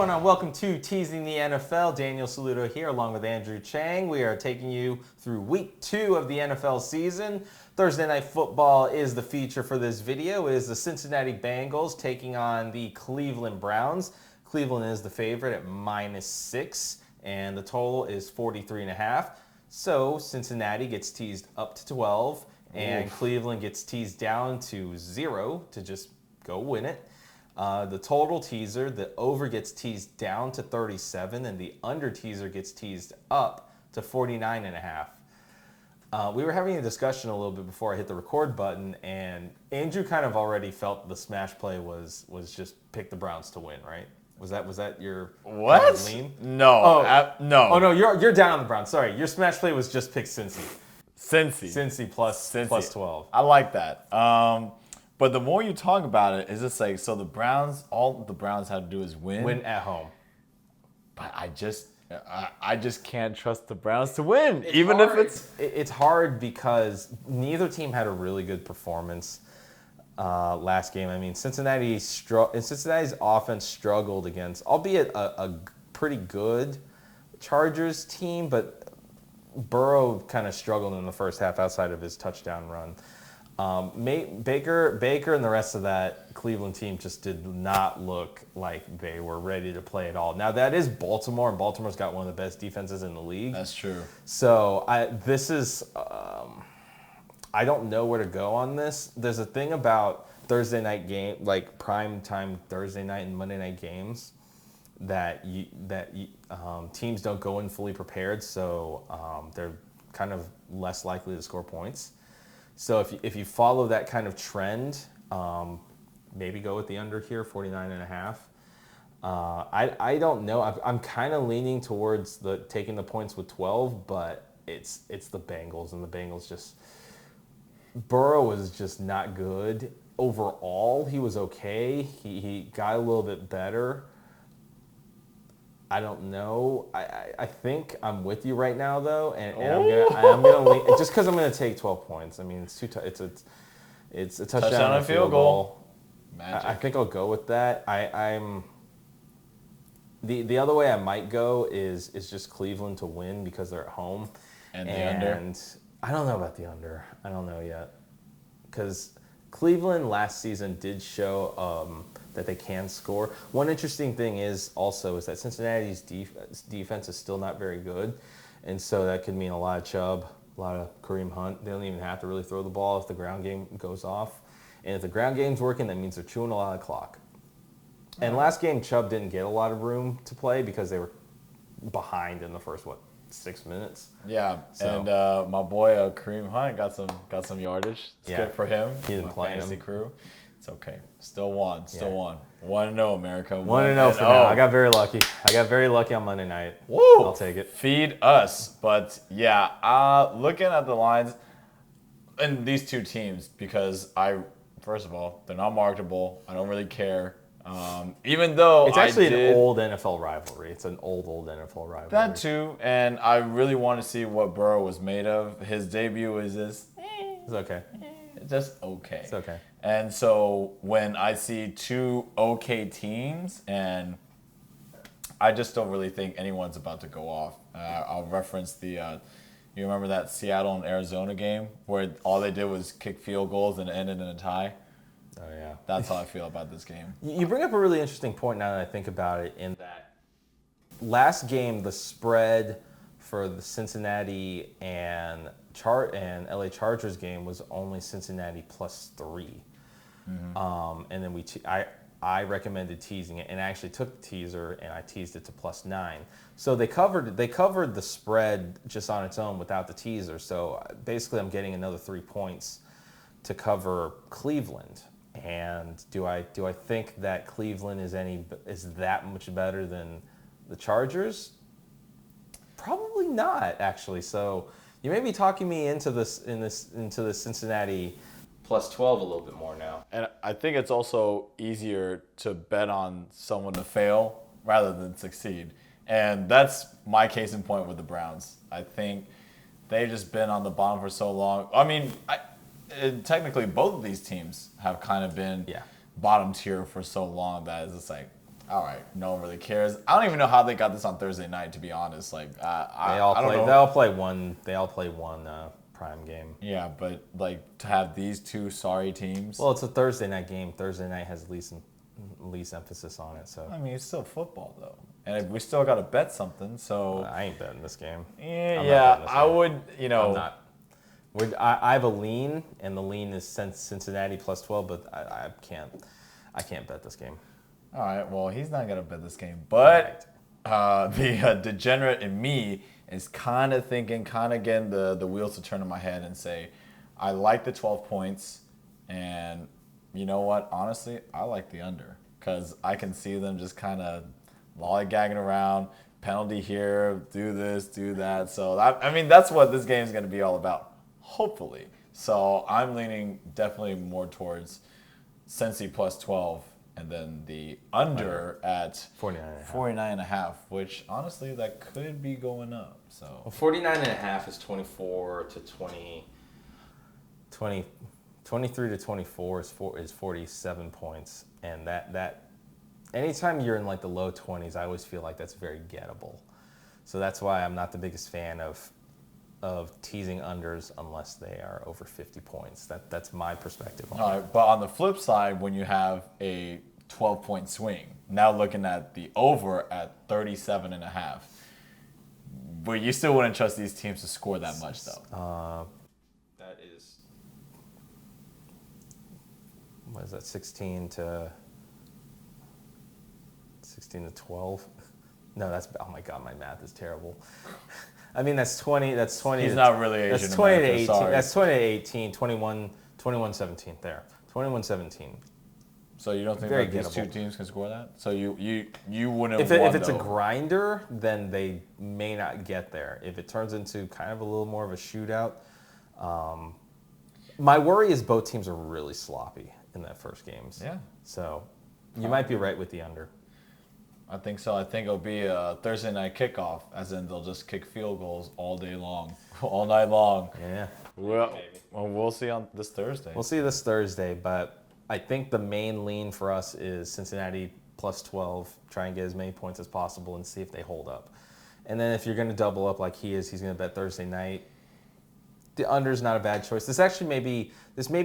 going on? Welcome to Teasing the NFL. Daniel Saludo here along with Andrew Chang. We are taking you through week 2 of the NFL season. Thursday Night Football is the feature for this video. It is the Cincinnati Bengals taking on the Cleveland Browns. Cleveland is the favorite at -6, and the total is 43.5. So Cincinnati gets teased up to 12, and Cleveland gets teased down to 0 to just go win it. The total teaser, the over gets teased down to 37, and the under teaser gets teased up to 49.5. We were having a discussion a little bit before I hit the record button, and Andrew kind of already felt the smash play was just pick the Browns to win, right? Was that your what? Lean? No, no. Oh no, you're down on the Browns. Sorry, your smash play was just pick Cincy. Cincy plus 12. I like that. But the more you talk about it, it's just like, so the Browns, all the Browns have to do is win. Win at home. But I just can't trust the Browns to win, It's hard because neither team had a really good performance last game. I mean, Cincinnati's offense struggled against, albeit a pretty good Chargers team, but Burrow kind of struggled in the first half outside of his touchdown run. Baker and the rest of that Cleveland team just did not look like they were ready to play at all. Now, that is Baltimore, and Baltimore's got one of the best defenses in the league. That's true. So I don't know where to go on this. There's a thing about Thursday night game, like prime time Thursday night and Monday night games, that teams don't go in fully prepared, so they're kind of less likely to score points. So if you follow that kind of trend, maybe go with the under here, 49.5. I don't know. I'm kind of leaning towards taking the points with 12, but it's the Bengals, and the Bengals just, Burrow was just not good overall. He was okay. He got a little bit better. I don't know. I think I'm with you right now, though, and I'm gonna lean, just because I'm gonna take 12 points. I mean, it's a touchdown and a field goal. I think I'll go with that. I'm the other way I might go is just Cleveland to win because they're at home, and the under. I don't know about the under. I don't know yet, because Cleveland last season did show that they can score. One interesting thing is that Cincinnati's defense is still not very good, and so that could mean a lot of Chubb, a lot of Kareem Hunt. They don't even have to really throw the ball if the ground game goes off. And if the ground game's working, that means they're chewing a lot of clock. And last game, Chubb didn't get a lot of room to play because they were behind in the first, 6 minutes. Yeah, so, and my boy Kareem Hunt got some yardage. It's good for him. He didn't play fantasy crew. It's okay. Still won. 1-0, America. 1-0 for now. I got very lucky on Monday night. Woo! I'll take it. Feed us. But yeah, looking at the lines in these two teams, because first of all, they're not marketable. I don't really care. Even though it's actually an old NFL rivalry. It's an old NFL rivalry. That too, and I really want to see what Burrow was made of. His debut is just it's okay. It's just okay. It's okay. And so when I see two okay teams, and I just don't really think anyone's about to go off. I'll reference you remember that Seattle and Arizona game where all they did was kick field goals and it ended in a tie? Oh, yeah. That's how I feel about this game. You bring up a really interesting point now that I think about it, in that last game, the spread for the Cincinnati and LA Chargers game was only Cincinnati +3. Mm-hmm. And then I recommended teasing it, and I actually took the teaser and I teased it to +9. So they covered the spread just on its own without the teaser. So basically, I'm getting another 3 points to cover Cleveland. And do I think that Cleveland is that much better than the Chargers? Probably not, actually. So you may be talking me into the Cincinnati +12 a little bit more now. And I think it's also easier to bet on someone to fail rather than succeed. And that's my case in point with the Browns. I think they've just been on the bottom for so long. I mean, technically both of these teams have kind of been bottom tier for so long that it's just like, all right, no one really cares. I don't even know how they got this on Thursday night, to be honest. Like, I don't know. They all play one. They all play one prime game. Yeah, but like to have these two sorry teams. Well, it's a Thursday night game. Thursday night has least emphasis on it. So I mean, it's still football though, and we still got to bet something. So I ain't betting this game. Yeah, I would. You know, I'm not. I have a lean, and the lean is Cincinnati plus 12, but I can't bet this game. All right, well, he's not gonna bet this game, but the degenerate in me is kind of thinking, kind of getting the wheels to turn in my head and say, I like the 12 points, and you know what? Honestly, I like the under because I can see them just kind of lollygagging around, penalty here, do this, do that. So I mean, that's what this game is going to be all about, hopefully. So I'm leaning definitely more towards Cincy plus 12. And then the under at 49.5, which honestly that could be going up. So 49.5 is 24 to 20, 23 to 24 is 47 points, and that anytime you're in like the low 20s, I always feel like that's very gettable. So that's why I'm not the biggest fan of teasing unders unless they are over 50 points. That's my perspective on it. All right, but on the flip side, when you have a 12-point swing, now looking at the over at 37.5, but you still wouldn't trust these teams to score that much, though. That is, what is that? 16 to 12. No, that's, oh my God, my math is terrible. I mean, that's 20. That's 20. He's not really Asian. That's 20 to 18. Sorry. That's 20 to 18. 21-17 there. 21-17. So you don't think Very that these gettable. two teams can score that? So you wouldn't. If it's a grinder, then they may not get there. If it turns into kind of a little more of a shootout, my worry is both teams are really sloppy in that first games. Yeah. So you might be right with the under. I think so. I think it'll be a Thursday night kickoff, as in they'll just kick field goals all day long, all night long. Yeah. Well, we'll see on this Thursday. We'll see this Thursday, but I think the main lean for us is Cincinnati plus 12, try and get as many points as possible and see if they hold up. And then if you're going to double up like he is, he's going to bet Thursday night. The under is not a bad choice. This may be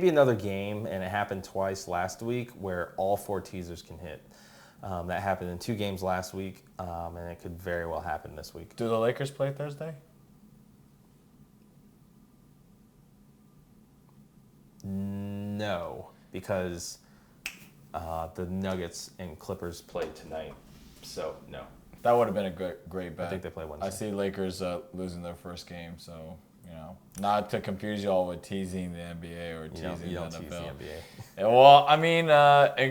another game, and it happened twice last week where all four teasers can hit. That happened in 2 games last week, and it could very well happen this week. Do the Lakers play Thursday? No, because the Nuggets and Clippers play tonight. So, no. That would have been a great bet. I think they play Wednesday. I see Lakers losing their first game, so, you know, not to confuse you all with teasing the NBA or teasing you don't the NFL. tease the NBA. Well, I mean,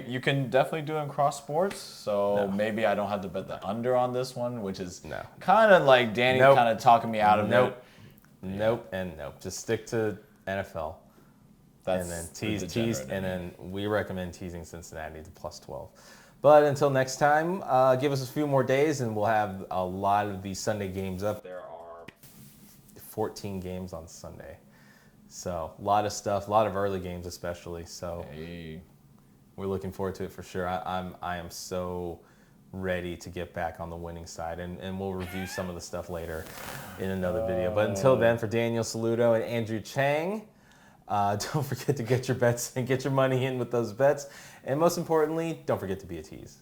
you can definitely do it in cross sports, so maybe I don't have to bet the under on this one, which is kind of like Danny kind of talking me out of it. Nope, and nope. Just stick to NFL. And then tease, and then we recommend teasing Cincinnati to plus 12. But until next time, give us a few more days, and we'll have a lot of these Sunday games up. There are 14 games on Sunday. So a lot of stuff, a lot of early games especially. So we're looking forward to it for sure. I am so ready to get back on the winning side, and we'll review some of the stuff later in another video. But until then, for Daniel Saludo and Andrew Chang, don't forget to get your bets and get your money in with those bets. And most importantly, don't forget to be a tease.